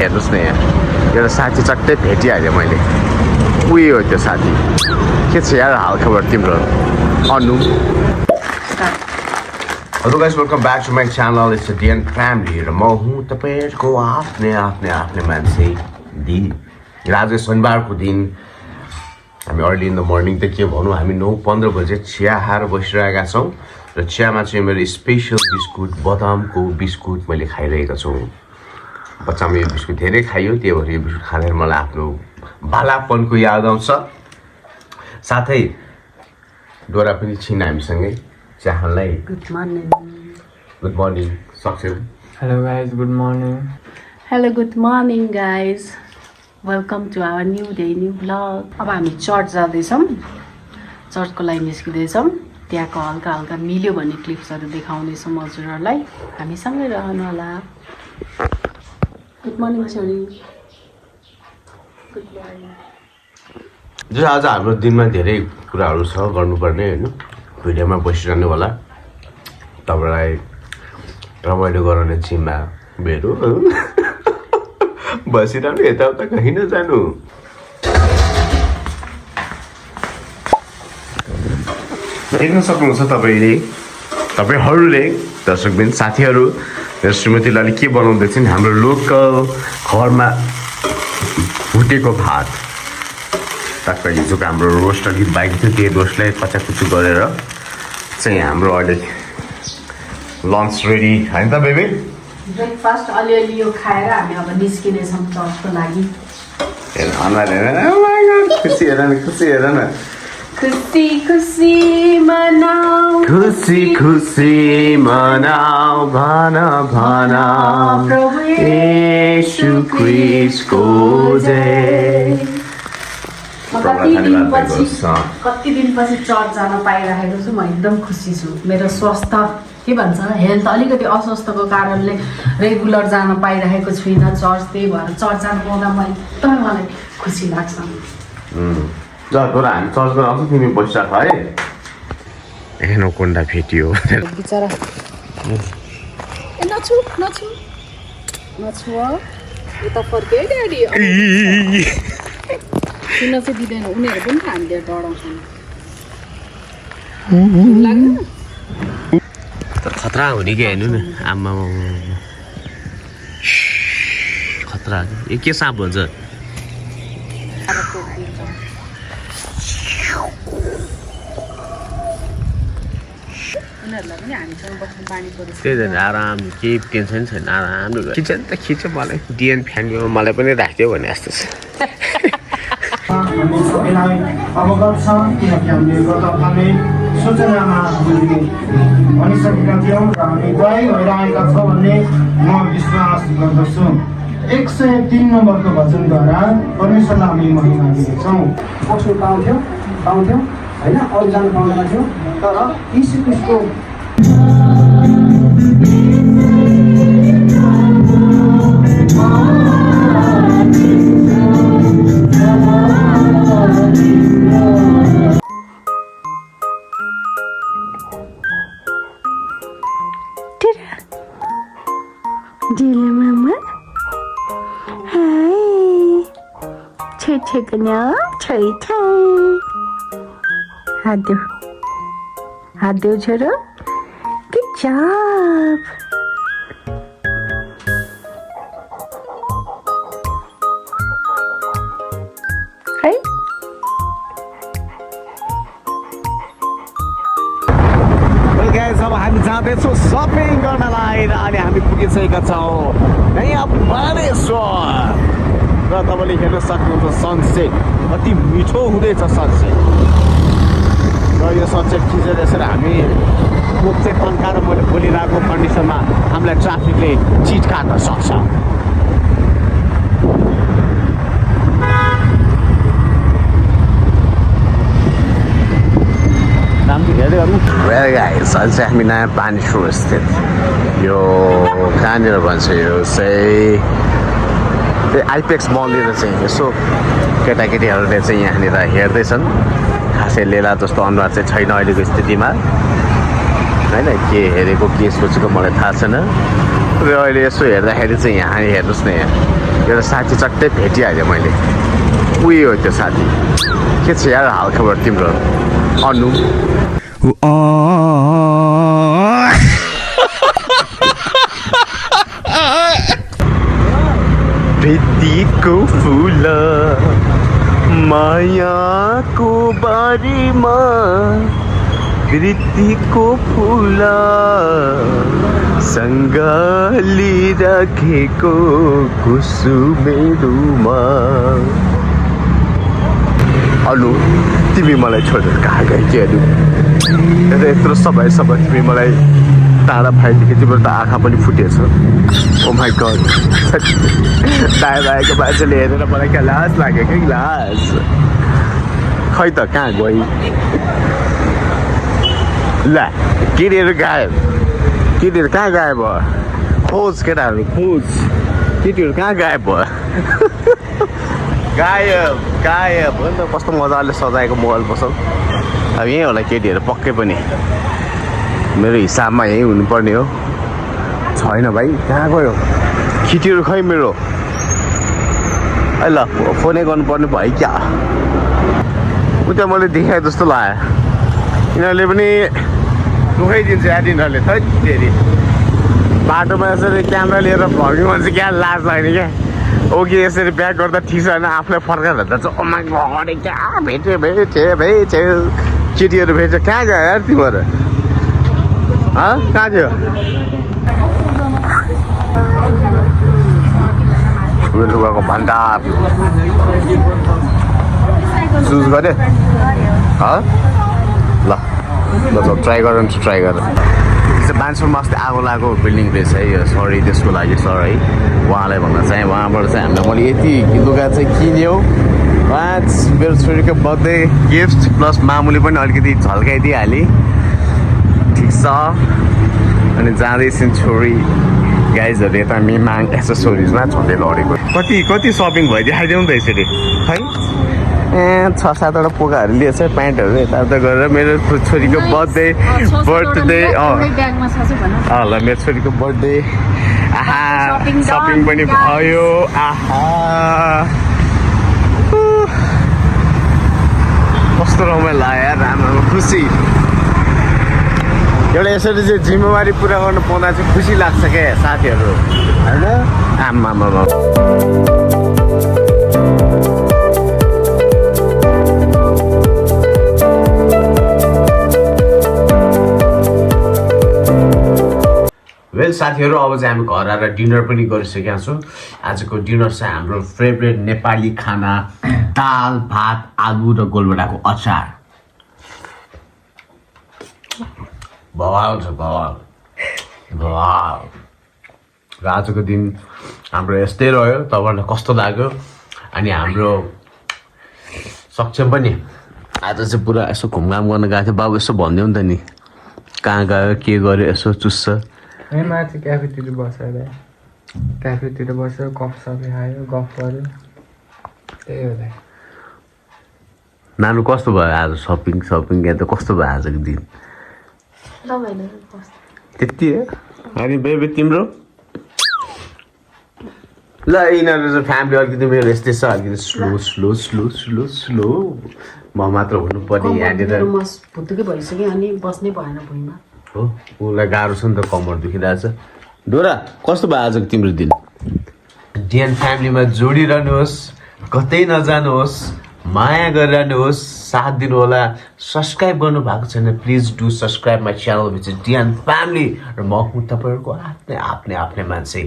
हेर्नुहोस् न यहाँ एउटा साथी चट्टै भेटिहालेँ मैले उयो हो त्यो साथी के छ यार हालखबर तिम्रो Anu hello guys welcome back to my channel it's DN family र म हुँ तपाईँहरूको आफ्नै मान्छे दि आज शनिबारको दिन हामी अर्ली इन द मर्निङ त के भनौँ हामी 9:15 बजे चिया खाएर बसिरहेका छौँ र चियामा चाहिँ मेरो स्पेसल बिस्कुट बदामको बिस्कुट मैले खाइरहेको छु बच्चामा यो बिस्कुट धेरै खाइयो त्यही भएर यो बिस्कुट खाँदा मलाई आफ्नो बालापनको याद आउँछ साथै डोरा पनि छिन् हामीसँगै चिया खानलाई गुड मर्निङ सक्छौ Hello guys, good morning. Hello, good morning guys. Welcome to our new day, new vlog. अब हामी चर्च जाँदैछौँ चर्चको लागि निस्किँदैछौँ त्यहाँको हल्का हल्का मिल्यो भन्ने क्लिप्सहरू देखाउनेछौँ हजुरहरूलाई हामीसँगै रहनु होला गुड मर्निङ छोरी गुड मर्निङ जो आज हाम्रो दिनमा धेरै कुराहरू छ गर्नुपर्ने होइन भिडियोमा बसिरहनु होला तपाईँलाई रमाइलो गराउने जिम्मा मेरो बसिरहनु यताउता कहीँ नजानु देख्न सक्नुहुन्छ तपाईँहरूले दर्शकबिन साथीहरू मेरो श्रीमतीले अहिले के बनाउँदैछन् हाम्रो लोकल घरमा भुटेको भात टक्क हिजोको हाम्रो रोस्ट अलिक बाइक थियो त्यही रोस्टलाई कचाकुचु गरेर चाहिँ हाम्रो अहिले लन्च रेडी होइन त बेबी ब्रेकफास्ट अलिअलि यो खाएर हामी अब निस्किनेछौँ चर्चको लागि खुसी हेर न खुसी खुसी मनाऊ खुसी खुसी मनाऊ भन भन येशू क्रिस्टको जय कति दिनपछि चर्च जान पाइरहेको छु म एकदम खुसी छु मेरो स्वास्थ्य के भन्छ हेल्थ अलिकति अस्वस्थको कारणले रेगुलर जान पाइरहेको छुइनँ चर्च त्यही भएर चर्च जानु पाउँदा म एकदमै मलाई खुसी लाग्छ तोरा हामी चर्चमा आउँछ तिमी बसिरहेको है हेर्नु कोन्डा फेटियो बिचरा नछु यता फर्क्यो है ड्याडी किन चाहिँ दिँदैन उनीहरू पनि हामीले डराउँछन् लाग्दैन खतरा हो नि क्या हेर्नु न आमा खतरा ए के साँप भन्छ त्यही त आराम केही टेन्सन छैन आरामले खिच नि त खिच्यो मलाई डिएन फ्यामिलीमा मलाई पनि राखिदियो भने जस्तो छ हामी सबैलाई अवगत छ किनकि हामीले गत हप्तामै सूचनामा भनिसकेका थियौँ र हामी तयारी भइरहेका छौँ भन्ने म विश्वास गर्दछु 103 नम्बरको भजनद्वारा परमेश्वरलाई हामी महिमा दिनेछौँ पक्ष पाउँथ्यौँ होइन अरू जानु पाउँदैन थियो तर यीशु क्रिस्टको हात देऊ छोरो गुड जब है अब हामी जाँदैछौँ सपिङ गर्नलाई र अहिले हामी पुगिसकेका छौँ यहाँ बालेश्वर र तपाईँले हेर्न सक्नुहुन्छ सनसेट कति मिठो हुँदैछ सनसेट र यो सनसेट खिचेर यसरी हामी मुख चाहिँ तन्काएर मैले बोलिरहेको कन्डिसनमा हामीलाई ट्राफिकले चिट काट्न सक्छ अहिले चाहिँ हामी नयाँ पानी सुरु स्थित यो कहाँनिर भन्छ यो चाहिँ त्यही आइपेक्स मलनिर चाहिँ यसो केटाकेटीहरूले चाहिँ यहाँनिर हेर्दैछन् खासै लेला जस्तो अनुहार चाहिँ छैन अहिलेको स्थितिमा होइन के हेरेको के सोचेको मलाई थाहा छैन र अहिले यसो हेर्दाखेरि चाहिँ यहाँ हेर्नुहोस् न यहाँ एउटा साथी चट्टै भेटिहालेँ मैले उही हो त्यो साथी के छ यार हालखबर तिम्रो अनु भित्तीको फुल मायाको बारीमा प्रीतिको फुल सँगली राखेको कुसुमेरुमा अनु तिमी मलाई छोडेर कहाँ गए के अनु यत्रो समय तिमी मलाई टाढा भएदेखि तिम्रो त आँखा पनि फुटेछ ओ माई गड दाइ भाइको मान्छेले हेरेर मलाई क्या लाज लाग्यो कि लाज खै त कहाँ गई ल केटीहरू गायब केटीहरू कहाँ गायब भयो खोज केटाहरू खोज केटीहरू कहाँ गायब भयो गायब गायब हो नि त कस्तो मजाले सजाएको मोबाइल पसल अब यहीँ होला केटीहरू पक्कै पनि मेरो हिसाबमा यहीँ हुनुपर्ने हो छैन भाइ कहाँ गयो केटीहरू खै मेरो है ल फोनै गर्नुपर्ने भयो क्या उता मैले देखाएँ जस्तो लाग्यो यिनीहरूले पनि दुखाइदिन्छ यार यिनीहरूले थैखेरि बाटोमा यसरी क्यामेरा लिएर भग्यो भने चाहिँ क्या लाज लाग्ने क्या ओके यसरी ब्याक गर्दा ठिक छैन आफूलाई फर्काएर हेर्दा चाहिँ ओमा घरे क्या भेट्यो केटीहरू भेट्यो कहाँ गयो यार तिमीहरू कहाँ थियो लुगाको भण्डार चुज गरे ल ट्राई गर ट्राई गर बान्सुरमा अस्ति आगो लागेको बिल्डिङ रहेछ है यो सरी त्यसको लागि सर है उहाँलाई भन्न चाहेँ उहाँबाट चाहिँ हामीलाई मैले यति लुगा चाहिँ किन्यो मेरो छोरीको बर्थडे गिफ्ट प्लस मामुले पनि अलिकति झल्काइदिइहालेँ ठिक छ अनि जाँदैछन् छोरी गाइजहरू यता मिमाङ एसेसोरिजमा झन्डै लडेको कति सपिङ भइदियो आइदिउँ त यसरी है 6-7वटा पोकाहरू लिएछ प्यान्टहरू यताउता गरेर मेरो छोरीको बर्थडे ल मेरो छोरीको बर्थडे आहा सपिङ पनि भयो आहा कस्तो रमाइलो लाग्यो यार राम्रो खुसी एउटा यसरी चाहिँ जिम्मेवारी पुरा गर्नु पाउँदा चाहिँ खुसी लाग्छ क्या साथीहरू होइन आमा वेल साथीहरू अब चाहिँ हामी घर आएर डिनर पनि गरिसकेका छौँ आजको डिनर चाहिँ हाम्रो फेभरेट नेपाली खाना दाल भात आलु र गोलभेडाको अचार बवाल छ बवाल र आजको दिन हाम्रो यस्तै रह्यो तपाईँहरूलाई कस्तो लाग्यो अनि हाम्रो सक्षम पनि आज चाहिँ पुरा यसो घुमघाम गर्न गएको थियो बाबु यसो भनिदिउँ नि त नि कहाँ गयो के गर्यो यसो चुस्छ माथि क्याफेतिर बसेर कफ सबै खायो गफ गर्यो त्यही हो नानु कस्तो भयो आज सपिङ या त कस्तो भयो आजको दिन त्यति हो अनि बेबी तिम्रो ल यिनीहरू चाहिँ फ्यामिली अलिकति मेरो यस्तै छ अलिकति स्लो म मात्र हुनुपर्ने यहाँनिर भुतुकै भइसक्यो अनि बस्नै भएन भुइँमा हो उसलाई गाह्रो छ नि त कम्मर दुखिरहेछ डोरा कस्तो भयो आजको तिम्रो दिन डिएन फ्यामिलीमा जोडिरहनुहोस् कतै नजानुहोस् माया गरिरहनुहोस् साथ दिनुहोला सब्सक्राइब गर्नु भएको छैन please do subscribe my channel which is डिएन family र म हुँ तपाईँहरूको आफ्नै मान्छे